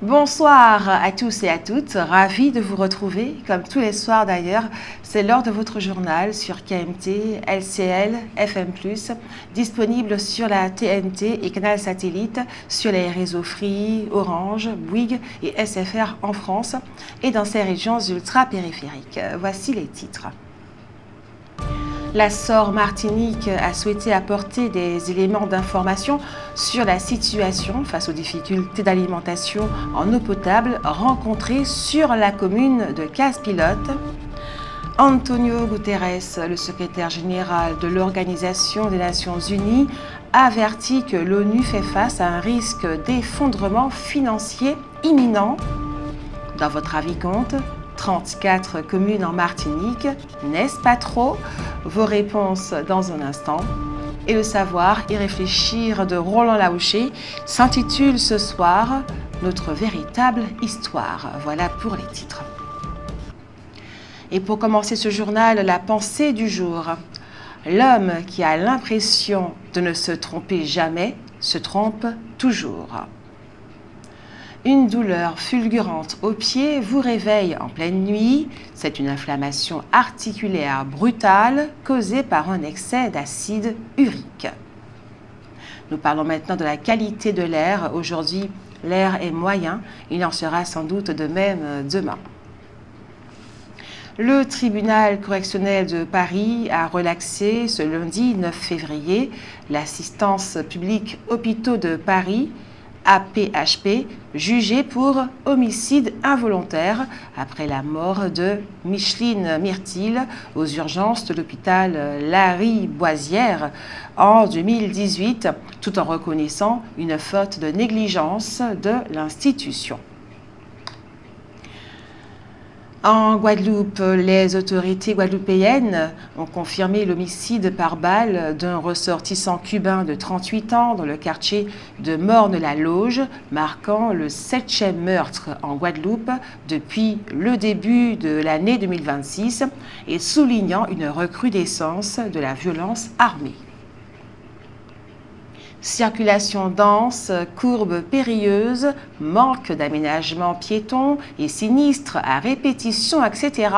Bonsoir à tous et à toutes, ravi de vous retrouver, comme tous les soirs d'ailleurs, c'est l'heure de votre journal sur KMT, LCL, FM+, disponible sur la TNT et canal satellite, sur les réseaux Free, Orange, Bouygues et SFR en France et dans ces régions ultra-périphériques. Voici les titres. La SOR Martinique a souhaité apporter des éléments d'information sur la situation face aux difficultés d'alimentation en eau potable rencontrées sur la commune de Case-Pilote. Antonio Guterres, le secrétaire général de l'Organisation des Nations Unies, avertit que l'ONU fait face à un risque d'effondrement financier imminent. Dans votre avis compte, 34 communes en Martinique, n'est-ce pas trop? Vos réponses dans un instant. Et le savoir y réfléchir de Roland Laouché s'intitule ce soir « Notre véritable histoire ». Voilà pour les titres. Et pour commencer ce journal, la pensée du jour. L'homme qui a l'impression de ne se tromper jamais se trompe toujours. Une douleur fulgurante au pied vous réveille en pleine nuit. C'est une inflammation articulaire brutale causée par un excès d'acide urique. Nous parlons maintenant de la qualité de l'air. Aujourd'hui, l'air est moyen. Il en sera sans doute de même demain. Le tribunal correctionnel de Paris a relaxé ce lundi 9 février l'assistance publique hôpitaux de Paris, APHP, jugé pour homicide involontaire après la mort de Micheline Myrtil aux urgences de l'hôpital Lariboisière en 2018, tout en reconnaissant une faute de négligence de l'institution. En Guadeloupe, les autorités guadeloupéennes ont confirmé l'homicide par balle d'un ressortissant cubain de 38 ans dans le quartier de Morne-la-Loge, marquant le 7e meurtre en Guadeloupe depuis le début de l'année 2026 et soulignant une recrudescence de la violence armée. Circulation dense, courbes périlleuses, manque d'aménagement piéton et sinistres à répétition, etc.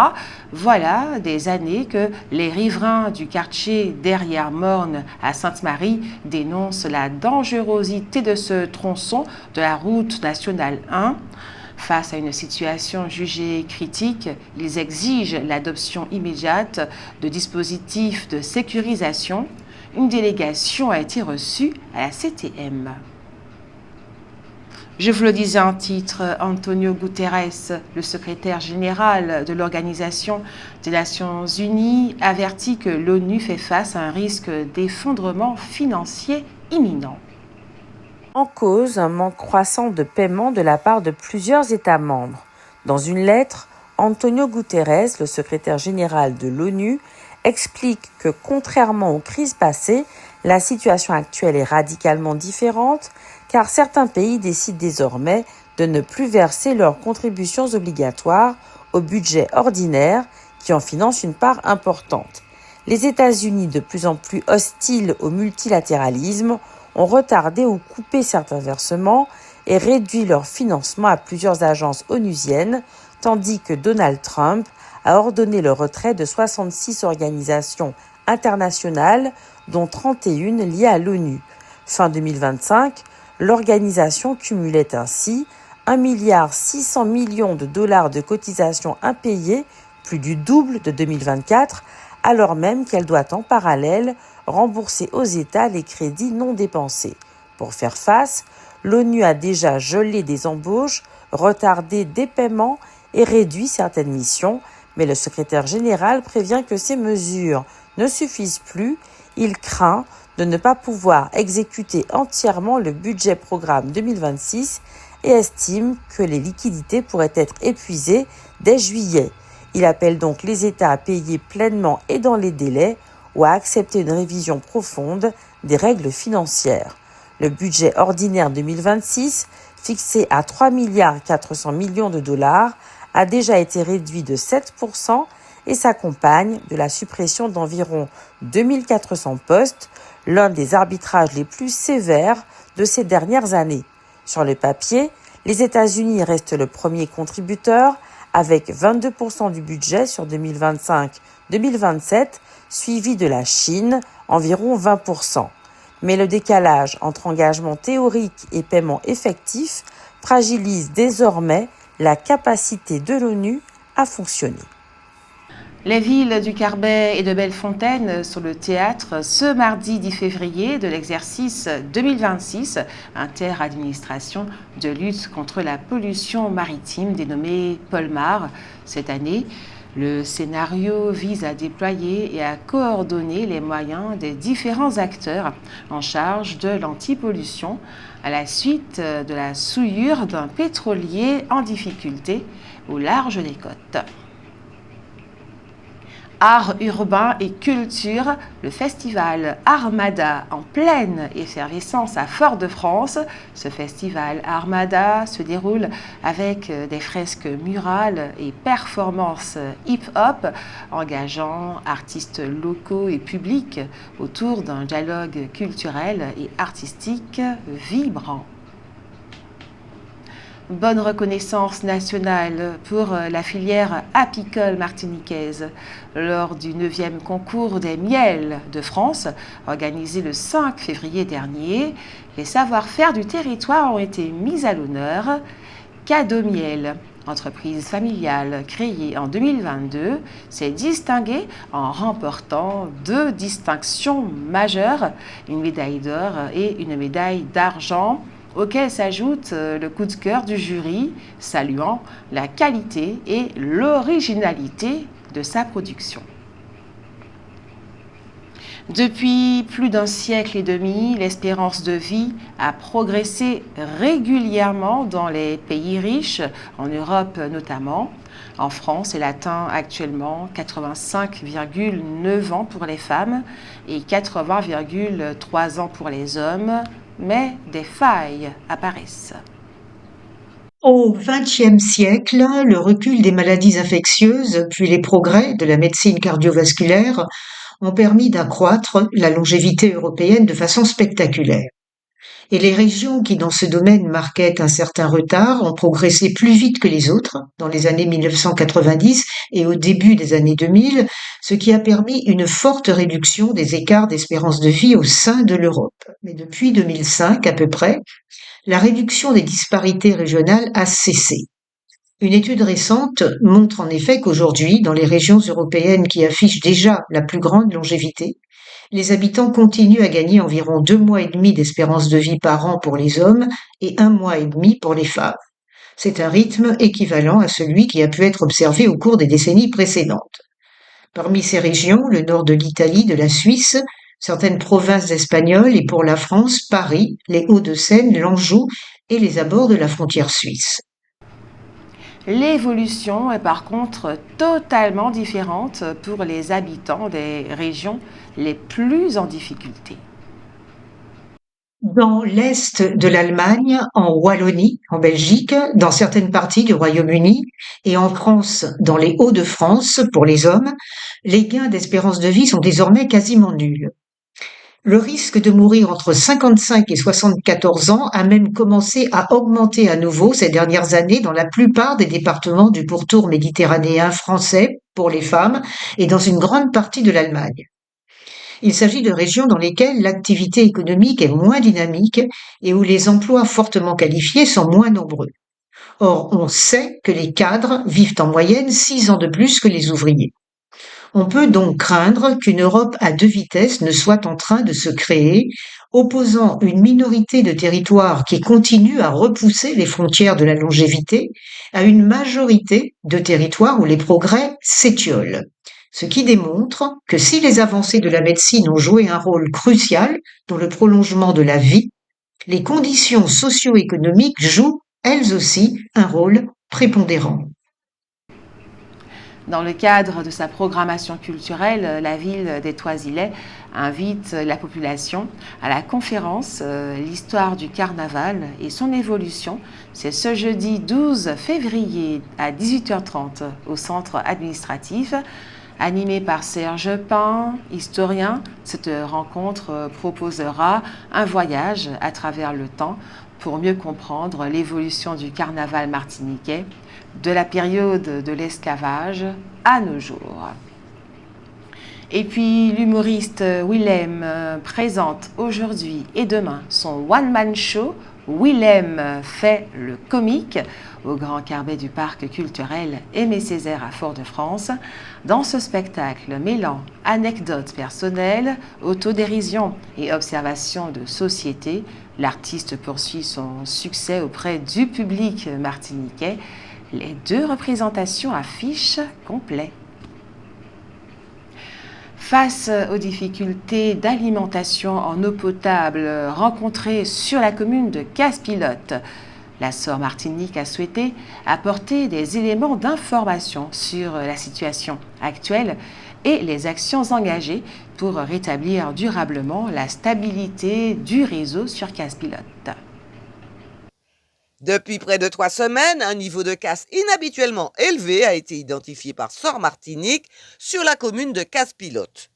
Voilà des années que les riverains du quartier derrière Morne à Sainte-Marie dénoncent la dangerosité de ce tronçon de la route nationale 1. Face à une situation jugée critique, ils exigent l'adoption immédiate de dispositifs de sécurisation. Une délégation a été reçue à la CTM. Je vous le disais en titre, Antonio Guterres, le secrétaire général de l'Organisation des Nations Unies, avertit que l'ONU fait face à un risque d'effondrement financier imminent. En cause, un manque croissant de paiement de la part de plusieurs États membres. Dans une lettre, Antonio Guterres, le secrétaire général de l'ONU, explique que contrairement aux crises passées, la situation actuelle est radicalement différente car certains pays décident désormais de ne plus verser leurs contributions obligatoires au budget ordinaire qui en finance une part importante. Les États-Unis, de plus en plus hostiles au multilatéralisme, ont retardé ou coupé certains versements et réduit leur financement à plusieurs agences onusiennes, tandis que Donald Trump a ordonné le retrait de 66 organisations internationales, dont 31 liées à l'ONU. Fin 2025, l'organisation cumulait ainsi 1,6 milliard de dollars de cotisations impayées, plus du double de 2024, alors même qu'elle doit en parallèle rembourser aux États les crédits non dépensés. Pour faire face, l'ONU a déjà gelé des embauches, retardé des paiements et réduit certaines missions, mais le secrétaire général prévient que ces mesures ne suffisent plus. Il craint de ne pas pouvoir exécuter entièrement le budget programme 2026 et estime que les liquidités pourraient être épuisées dès juillet. Il appelle donc les États à payer pleinement et dans les délais ou à accepter une révision profonde des règles financières. Le budget ordinaire 2026, fixé à 3,4 milliards de dollars, a déjà été réduit de 7% et s'accompagne de la suppression d'environ 2400 postes, l'un des arbitrages les plus sévères de ces dernières années. Sur le papier, Les États-Unis restent le premier contributeur avec 22% du budget sur 2025-2027, suivi de la Chine, environ 20%. Mais le décalage entre engagement théorique et paiement effectif fragilise désormais la capacité de l'ONU à fonctionner. Les villes du Carbet et de Bellefontaine sont le théâtre ce mardi 10 février de l'exercice 2026 Interadministration de lutte contre la pollution maritime dénommé Polmar. Cette année, le scénario vise à déployer et à coordonner les moyens des différents acteurs en charge de l'antipollution à la suite de la souillure d'un pétrolier en difficulté au large des côtes. Art urbain et culture, le festival Armada en pleine effervescence à Fort-de-France. Ce festival Armada se déroule avec des fresques murales et performances hip-hop engageant artistes locaux et publics autour d'un dialogue culturel et artistique vibrant. Bonne reconnaissance nationale pour la filière apicole martiniquaise. Lors du 9e concours des miels de France, organisé le 5 février dernier, les savoir-faire du territoire ont été mis à l'honneur. Cadeau Miel, entreprise familiale créée en 2022, s'est distinguée en remportant 2 distinctions majeures, une médaille d'or et une médaille d'argent, auquel s'ajoute le coup de cœur du jury, saluant la qualité et l'originalité de sa production. Depuis plus d'un siècle et demi, l'espérance de vie a progressé régulièrement dans les pays riches, en Europe notamment. En France, elle atteint actuellement 85,9 ans pour les femmes et 80,3 ans pour les hommes, mais des failles apparaissent. Au XXe siècle, le recul des maladies infectieuses, puis les progrès de la médecine cardiovasculaire ont permis d'accroître la longévité européenne de façon spectaculaire. Et les régions qui, dans ce domaine, marquaient un certain retard, ont progressé plus vite que les autres dans les années 1990 et au début des années 2000, ce qui a permis une forte réduction des écarts d'espérance de vie au sein de l'Europe. Mais depuis 2005 à peu près, la réduction des disparités régionales a cessé. Une étude récente montre en effet qu'aujourd'hui, dans les régions européennes qui affichent déjà la plus grande longévité, les habitants continuent à gagner environ 2 mois et demi d'espérance de vie par an pour les hommes et 1 mois et demi pour les femmes. C'est un rythme équivalent à celui qui a pu être observé au cours des décennies précédentes. Parmi ces régions, le nord de l'Italie, de la Suisse, certaines provinces espagnoles et pour la France, Paris, les Hauts-de-Seine, l'Anjou et les abords de la frontière suisse. L'évolution est par contre totalement différente pour les habitants des régions les plus en difficulté. Dans l'est de l'Allemagne, en Wallonie, en Belgique, dans certaines parties du Royaume-Uni et en France, dans les Hauts-de-France, pour les hommes, les gains d'espérance de vie sont désormais quasiment nuls. Le risque de mourir entre 55 et 74 ans a même commencé à augmenter à nouveau ces dernières années dans la plupart des départements du pourtour méditerranéen français pour les femmes et dans une grande partie de l'Allemagne. Il s'agit de régions dans lesquelles l'activité économique est moins dynamique et où les emplois fortement qualifiés sont moins nombreux. Or, on sait que les cadres vivent en moyenne 6 ans de plus que les ouvriers. On peut donc craindre qu'une Europe à 2 vitesses ne soit en train de se créer, opposant une minorité de territoires qui continuent à repousser les frontières de la longévité à une majorité de territoires où les progrès s'étiolent. Ce qui démontre que si les avancées de la médecine ont joué un rôle crucial dans le prolongement de la vie, les conditions socio-économiques jouent, elles aussi, un rôle prépondérant. Dans le cadre de sa programmation culturelle, la ville des Toisilets invite la population à la conférence L'histoire du carnaval et son évolution. C'est ce jeudi 12 février à 18h30 au centre administratif. Animée par Serge Pin, historien, cette rencontre proposera un voyage à travers le temps pour mieux comprendre l'évolution du carnaval martiniquais, de la période de l'esclavage à nos jours. Et puis l'humoriste Willem présente aujourd'hui et demain son one-man show Willem fait le comique au Grand Carbet du Parc culturel Aimé Césaire à Fort-de-France. Dans ce spectacle mêlant anecdotes personnelles, autodérision et observation de société, l'artiste poursuit son succès auprès du public martiniquais. Les 2 représentations affichent complet. Face aux difficultés d'alimentation en eau potable rencontrées sur la commune de Casse-Pilote, la SOR Martinique a souhaité apporter des éléments d'information sur la situation actuelle et les actions engagées pour rétablir durablement la stabilité du réseau sur Casse-Pilote. Depuis près de 3 semaines, un niveau de casse inhabituellement élevé a été identifié par SOR Martinique sur la commune de Casse-Pilote.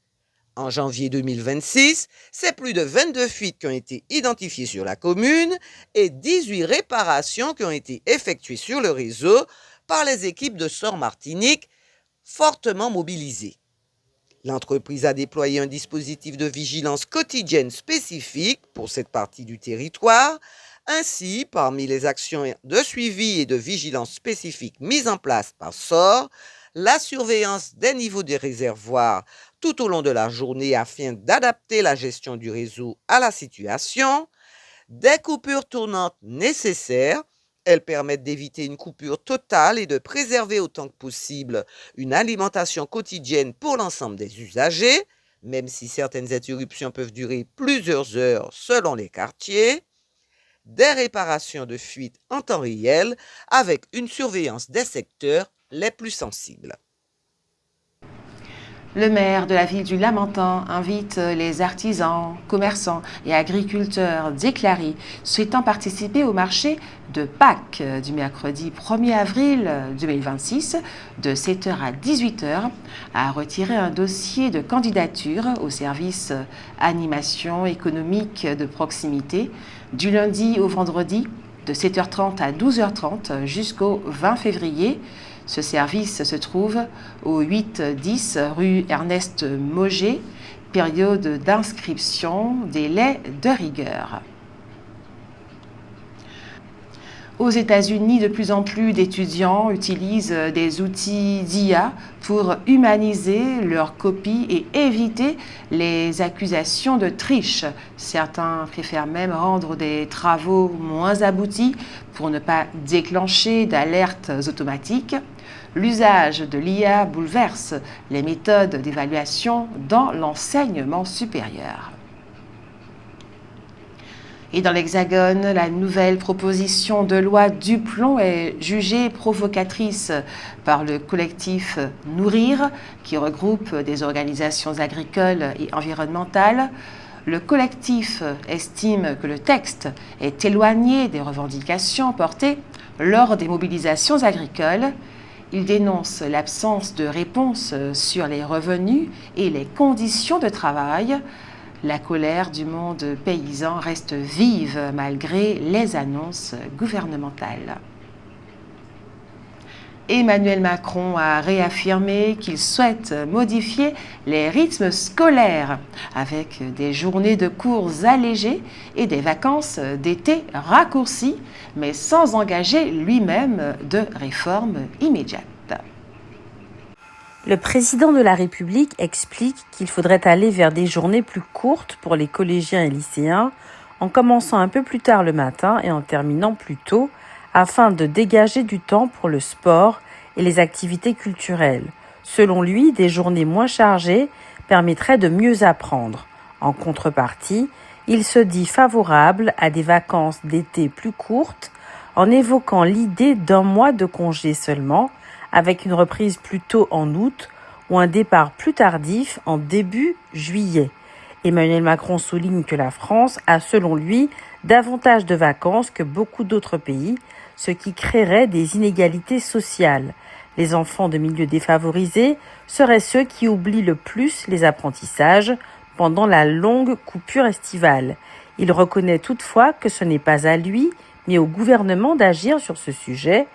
En janvier 2026, c'est plus de 22 fuites qui ont été identifiées sur la commune et 18 réparations qui ont été effectuées sur le réseau par les équipes de SOR Martinique fortement mobilisées. L'entreprise a déployé un dispositif de vigilance quotidienne spécifique pour cette partie du territoire. Ainsi, parmi les actions de suivi et de vigilance spécifiques mises en place par SOR, la surveillance des niveaux des réservoirs tout au long de la journée afin d'adapter la gestion du réseau à la situation, des coupures tournantes nécessaires. Elles permettent d'éviter une coupure totale et de préserver autant que possible une alimentation quotidienne pour l'ensemble des usagers, même si certaines interruptions peuvent durer plusieurs heures selon les quartiers. Des réparations de fuites en temps réel avec une surveillance des secteurs les plus sensibles. Le maire de la ville du Lamentin invite les artisans, commerçants et agriculteurs déclarés souhaitant participer au marché de Pâques du mercredi 1er avril 2026 de 7h à 18h à retirer un dossier de candidature au service animation économique de proximité du lundi au vendredi de 7h30 à 12h30 jusqu'au 20 février. Ce service se trouve au 8-10 rue Ernest Moget, période d'inscription, délai de rigueur. Aux États-Unis, de plus en plus d'étudiants utilisent des outils d'IA pour humaniser leurs copies et éviter les accusations de triche. Certains préfèrent même rendre des travaux moins aboutis pour ne pas déclencher d'alertes automatiques. L'usage de l'IA bouleverse les méthodes d'évaluation dans l'enseignement supérieur. Et dans l'Hexagone, la nouvelle proposition de loi Duplon est jugée provocatrice par le collectif Nourrir, qui regroupe des organisations agricoles et environnementales. Le collectif estime que le texte est éloigné des revendications portées lors des mobilisations agricoles. Il dénonce l'absence de réponse sur les revenus et les conditions de travail. La colère du monde paysan reste vive malgré les annonces gouvernementales. Emmanuel Macron a réaffirmé qu'il souhaite modifier les rythmes scolaires avec des journées de cours allégées et des vacances d'été raccourcies, mais sans engager lui-même de réformes immédiates. Le président de la République explique qu'il faudrait aller vers des journées plus courtes pour les collégiens et lycéens, en commençant un peu plus tard le matin et en terminant plus tôt, afin de dégager du temps pour le sport et les activités culturelles. Selon lui, des journées moins chargées permettraient de mieux apprendre. En contrepartie, il se dit favorable à des vacances d'été plus courtes, en évoquant l'idée d'1 mois de congé seulement, avec une reprise plus tôt en août ou un départ plus tardif en début juillet. Emmanuel Macron souligne que la France a, selon lui, davantage de vacances que beaucoup d'autres pays, ce qui créerait des inégalités sociales. Les enfants de milieux défavorisés seraient ceux qui oublient le plus les apprentissages pendant la longue coupure estivale. Il reconnaît toutefois que ce n'est pas à lui, mais au gouvernement d'agir sur ce sujet.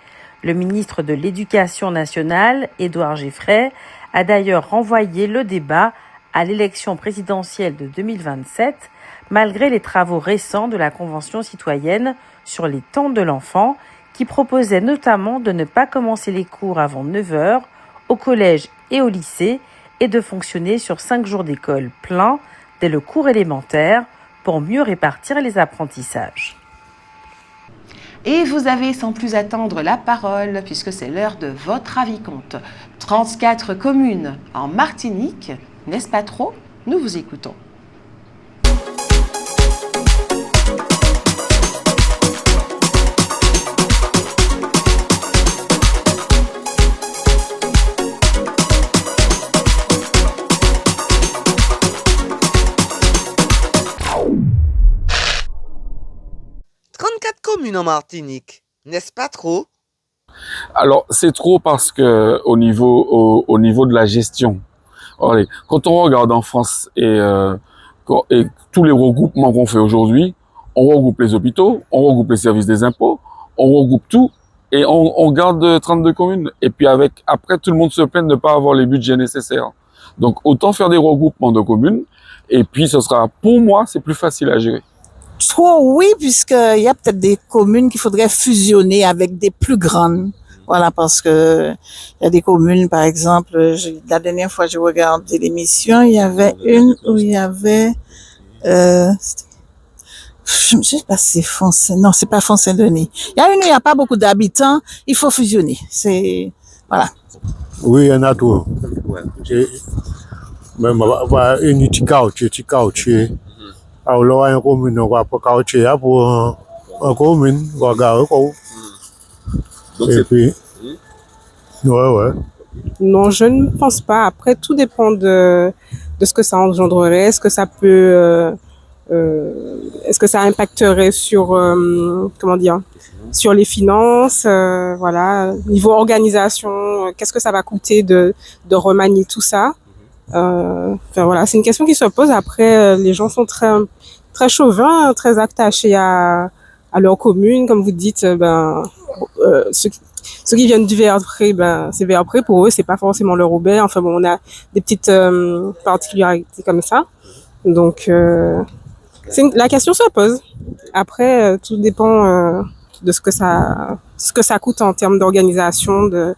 Le ministre de l'Éducation nationale, Édouard Geffray, a d'ailleurs renvoyé le débat à l'élection présidentielle de 2027, malgré les travaux récents de la Convention citoyenne sur les temps de l'enfant, qui proposait notamment de ne pas commencer les cours avant 9 heures au collège et au lycée et de fonctionner sur 5 jours d'école pleins dès le cours élémentaire pour mieux répartir les apprentissages. Et vous avez sans plus attendre la parole, puisque c'est l'heure de votre avis compte. 34 communes en Martinique, n'est-ce pas trop? Nous vous écoutons. Communes en Martinique, n'est-ce pas trop? Alors, c'est trop parce que au niveau de la gestion, allez, quand on regarde en France et tous les regroupements qu'on fait aujourd'hui, on regroupe les hôpitaux, on regroupe les services des impôts, on regroupe tout et on garde 32 communes. Et puis après, tout le monde se plaint de ne pas avoir les budgets nécessaires. Donc, autant faire des regroupements de communes et puis ce sera, pour moi, c'est plus facile à gérer. Trop, oui, puisqu'il y a peut-être des communes qu'il faudrait fusionner avec des plus grandes. Voilà, parce que il y a des communes, par exemple, la dernière fois j'ai regardé l'émission, il y avait une où il y avait, je ne sais pas si c'est Font-Saint, non, c'est pas Font-Saint-Denis. Il y a une où il n'y a pas beaucoup d'habitants, il faut fusionner. C'est, voilà. Oui, il y en a tout. Même, une petite couch. Alors là, une commune, on va pas coucher pour une commune, on va regarder. Et puis, ouais. Non, je ne pense pas. Après, tout dépend de ce que ça engendrerait. Est-ce que ça peut, est-ce que ça impacterait sur, sur les finances, voilà, niveau organisation, qu'est-ce que ça va coûter de remanier tout ça? Voilà, c'est une question qui se pose. Après, les gens sont très chauvins, très attachés à leur commune, comme vous dites. Ceux qui viennent du Verpré, c'est Verpré pour eux, c'est pas forcément le Robert. Enfin bon, on a des petites particularités comme ça. Donc, la question se pose. Après, tout dépend de ce que ça coûte en termes d'organisation, de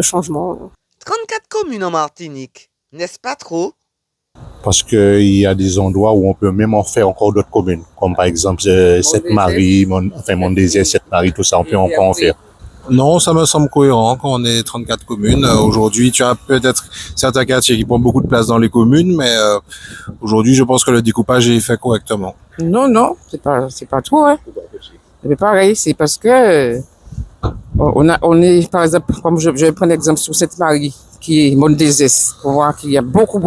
changement. 34 communes en Martinique, n'est-ce pas trop? Parce qu'il y a des endroits où on peut même en faire encore d'autres communes, comme par exemple Sainte-Marie, Mon-Désert, Sainte-Marie, tout ça, on peut en faire. Non, ça me semble cohérent quand on est 34 communes. Aujourd'hui, tu as peut-être certains quartiers qui prennent beaucoup de place dans les communes, mais aujourd'hui, je pense que le découpage est fait correctement. Non, c'est pas trop, hein. C'est pareil, c'est parce que on est, par exemple, comme je vais prendre l'exemple sur Sainte-Marie, qui est Mon-Désert, pour voir qu'il y a beaucoup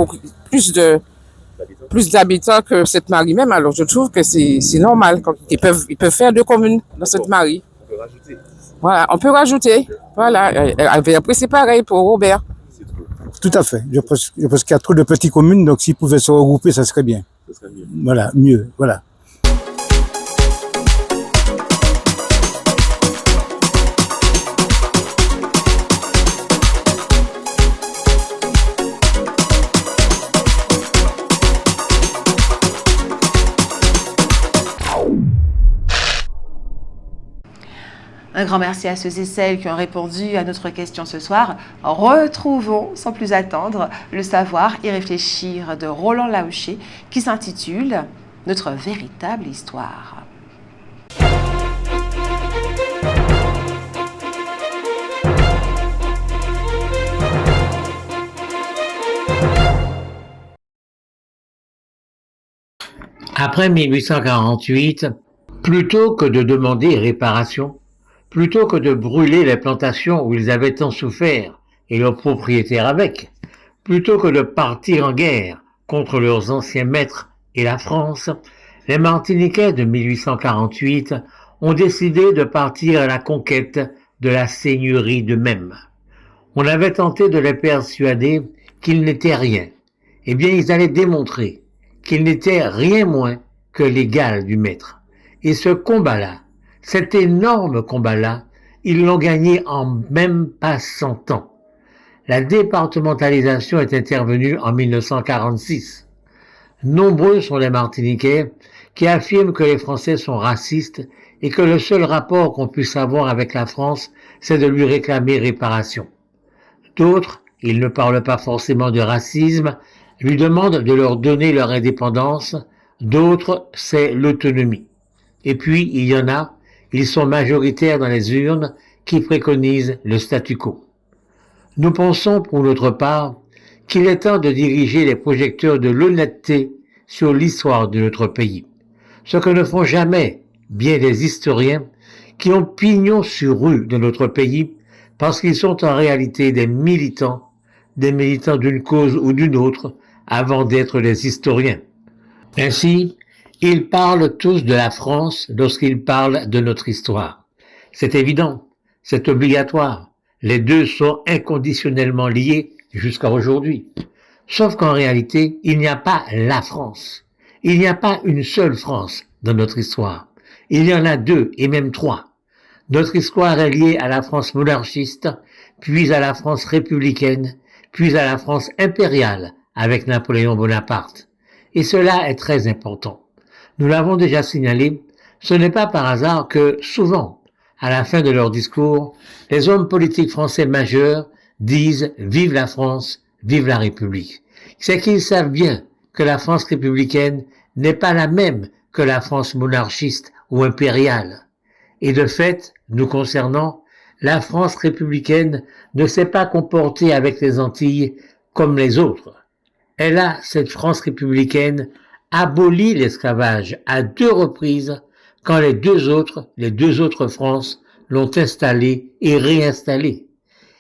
plus d'habitants que Sainte-Marie même. Alors, je trouve que c'est normal. Ils peuvent faire 2 communes dans Sainte-Marie. On peut rajouter. Voilà, on peut rajouter. Voilà. Après, c'est pareil pour Robert. Tout à fait. Je pense qu'il y a trop de petites communes, donc s'ils pouvaient se regrouper, ça serait bien. Voilà, mieux. Voilà. Un grand merci à ceux et celles qui ont répondu à notre question ce soir. Retrouvons, sans plus attendre, le savoir et réfléchir de Roland Laouché qui s'intitule « Notre véritable histoire ». Après 1848, plutôt que de demander réparation, plutôt que de brûler les plantations où ils avaient tant souffert et leurs propriétaires avec, plutôt que de partir en guerre contre leurs anciens maîtres et la France, les Martiniquais de 1848 ont décidé de partir à la conquête de la seigneurie d'eux-mêmes. On avait tenté de les persuader qu'ils n'étaient rien. Eh bien, ils allaient démontrer qu'ils n'étaient rien moins que l'égal du maître. Et ce combat-là, cet énorme combat-là, ils l'ont gagné en même pas 100 ans. La départementalisation est intervenue en 1946. Nombreux sont les Martiniquais qui affirment que les Français sont racistes et que le seul rapport qu'on puisse avoir avec la France, c'est de lui réclamer réparation. D'autres, ils ne parlent pas forcément de racisme, lui demandent de leur donner leur indépendance. D'autres, c'est l'autonomie. Et puis, il y en a, ils sont majoritaires dans les urnes, qui préconisent le statu quo. Nous pensons, pour notre part, qu'il est temps de diriger les projecteurs de l'honnêteté sur l'histoire de notre pays. Ce que ne font jamais bien des historiens qui ont pignon sur rue de notre pays parce qu'ils sont en réalité des militants d'une cause ou d'une autre avant d'être des historiens. Ainsi, ils parlent tous de la France lorsqu'ils parlent de notre histoire. C'est évident, c'est obligatoire. Les deux sont inconditionnellement liés jusqu'à aujourd'hui. Sauf qu'en réalité, il n'y a pas la France. Il n'y a pas une seule France dans notre histoire. Il y en a deux et même trois. Notre histoire est liée à la France monarchiste, puis à la France républicaine, puis à la France impériale avec Napoléon Bonaparte. Et cela est très important. Nous l'avons déjà signalé, ce n'est pas par hasard que, souvent, à la fin de leur discours, les hommes politiques français majeurs disent « Vive la France, vive la République ». C'est qu'ils savent bien que la France républicaine n'est pas la même que la France monarchiste ou impériale. Et de fait, nous concernant, la France républicaine ne s'est pas comportée avec les Antilles comme les autres. Elle a, cette France républicaine, aboli l'esclavage à 2 reprises quand les deux autres France l'ont installé et réinstallé.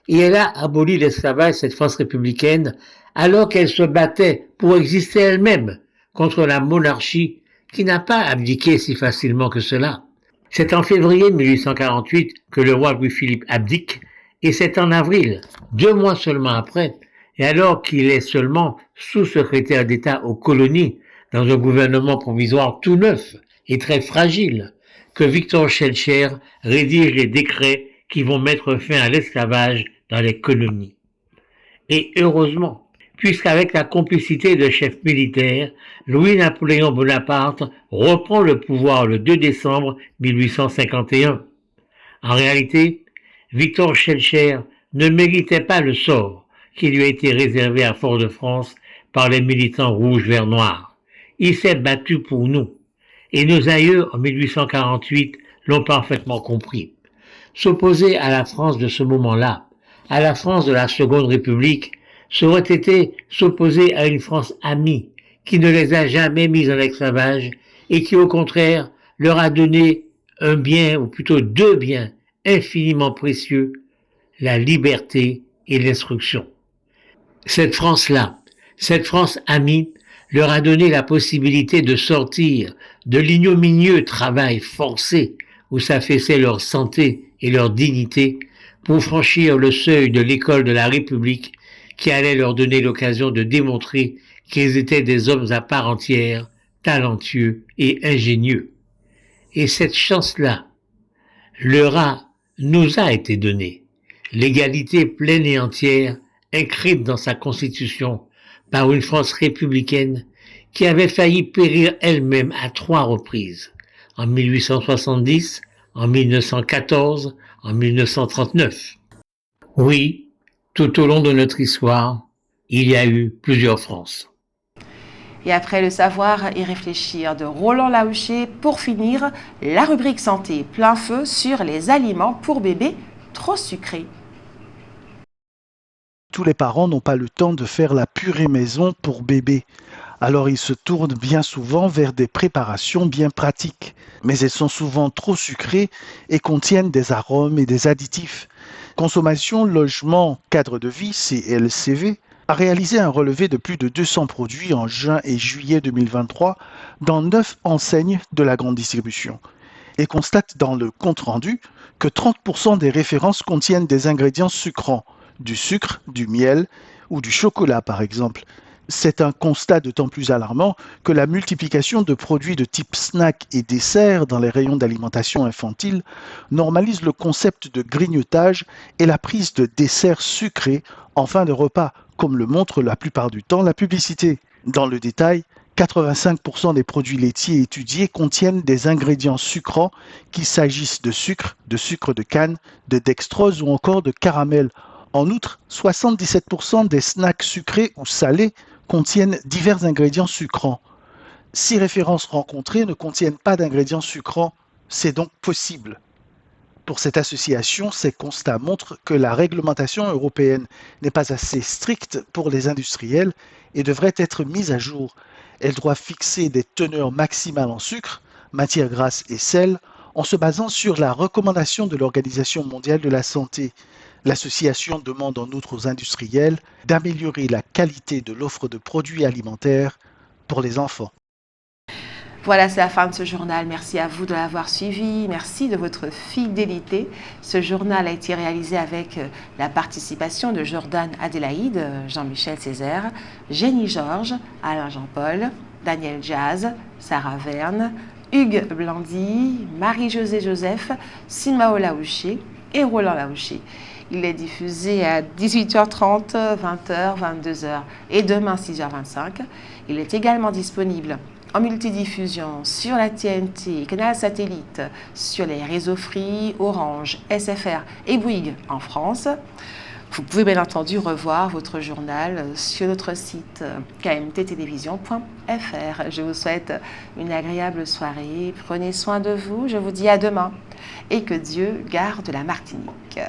Et elle a aboli l'esclavage, cette France républicaine, alors qu'elle se battait pour exister elle-même contre la monarchie qui n'a pas abdiqué si facilement que cela. C'est en février 1848 que le roi Louis-Philippe abdique, et c'est en avril, 2 mois seulement après, et alors qu'il est seulement sous-secrétaire d'État aux colonies, dans un gouvernement provisoire tout neuf et très fragile, que Victor Schœlcher rédige les décrets qui vont mettre fin à l'esclavage dans les colonies. Et heureusement, puisqu'avec la complicité de chefs militaires, Louis-Napoléon Bonaparte reprend le pouvoir le 2 décembre 1851. En réalité, Victor Schœlcher ne méritait pas le sort qui lui a été réservé à Fort-de-France par les militants rouges vert noirs. Il s'est battu pour nous, et nos aïeux en 1848 l'ont parfaitement compris. S'opposer à la France de ce moment-là, à la France de la Seconde République, ça aurait été s'opposer à une France amie, qui ne les a jamais mis en esclavage et qui, au contraire, leur a donné un bien, ou plutôt 2 biens, infiniment précieux, la liberté et l'instruction. Cette France-là, cette France amie, leur a donné la possibilité de sortir de l'ignominieux travail forcé où s'affaissait leur santé et leur dignité pour franchir le seuil de l'école de la République qui allait leur donner l'occasion de démontrer qu'ils étaient des hommes à part entière, talentueux et ingénieux. Et cette chance-là nous a été donnée. L'égalité pleine et entière, inscrite dans sa constitution par une France républicaine qui avait failli périr elle-même à 3 reprises, en 1870, en 1914, en 1939. Oui, tout au long de notre histoire, il y a eu plusieurs France. Et après le savoir et réfléchir de Roland Laouché, pour finir, la rubrique santé plein feu sur les aliments pour bébés trop sucrés. Tous les parents n'ont pas le temps de faire la purée maison pour bébé. Alors ils se tournent bien souvent vers des préparations bien pratiques. Mais elles sont souvent trop sucrées et contiennent des arômes et des additifs. Consommation Logement Cadre de Vie, CLCV, a réalisé un relevé de plus de 200 produits en juin et juillet 2023 dans 9 enseignes de la grande distribution et constate dans le compte-rendu que 30% des références contiennent des ingrédients sucrants, du sucre, du miel ou du chocolat par exemple, C'est un constat d'autant plus alarmant que la multiplication de produits de type snack et dessert dans les rayons d'alimentation infantile normalise le concept de grignotage et la prise de desserts sucrés en fin de repas, comme le montre la plupart du temps la publicité. Dans le détail, 85% des produits laitiers étudiés contiennent des ingrédients sucrants, qu'il s'agisse de sucre de canne, de dextrose ou encore de caramel. En outre, 77% des snacks sucrés ou salés contiennent divers ingrédients sucrants. Si références rencontrées ne contiennent pas d'ingrédients sucrants, c'est donc possible. Pour cette association, ces constats montrent que la réglementation européenne n'est pas assez stricte pour les industriels et devrait être mise à jour. Elle doit fixer des teneurs maximales en sucre, matières grasses et sel, en se basant sur la recommandation de l'Organisation mondiale de la santé. L'association demande en outre aux industriels d'améliorer la qualité de l'offre de produits alimentaires pour les enfants. Voilà, c'est la fin de ce journal. Merci à vous de l'avoir suivi. Merci de votre fidélité. Ce journal a été réalisé avec la participation de Jordan Adélaïde, Jean-Michel Césaire, Jenny Georges, Alain Jean-Paul, Daniel Jazz, Sarah Verne, Hugues Blandy, Marie-Josée Joseph, Simao Laouché et Roland Laouché. Il est diffusé à 18h30, 20h, 22h et demain 6h25. Il est également disponible en multidiffusion sur la TNT, Canal Satellite, sur les réseaux Free, Orange, SFR et Bouygues en France. Vous pouvez bien entendu revoir votre journal sur notre site kmttélévision.fr. Je vous souhaite une agréable soirée. Prenez soin de vous. Je vous dis à demain et que Dieu garde la Martinique.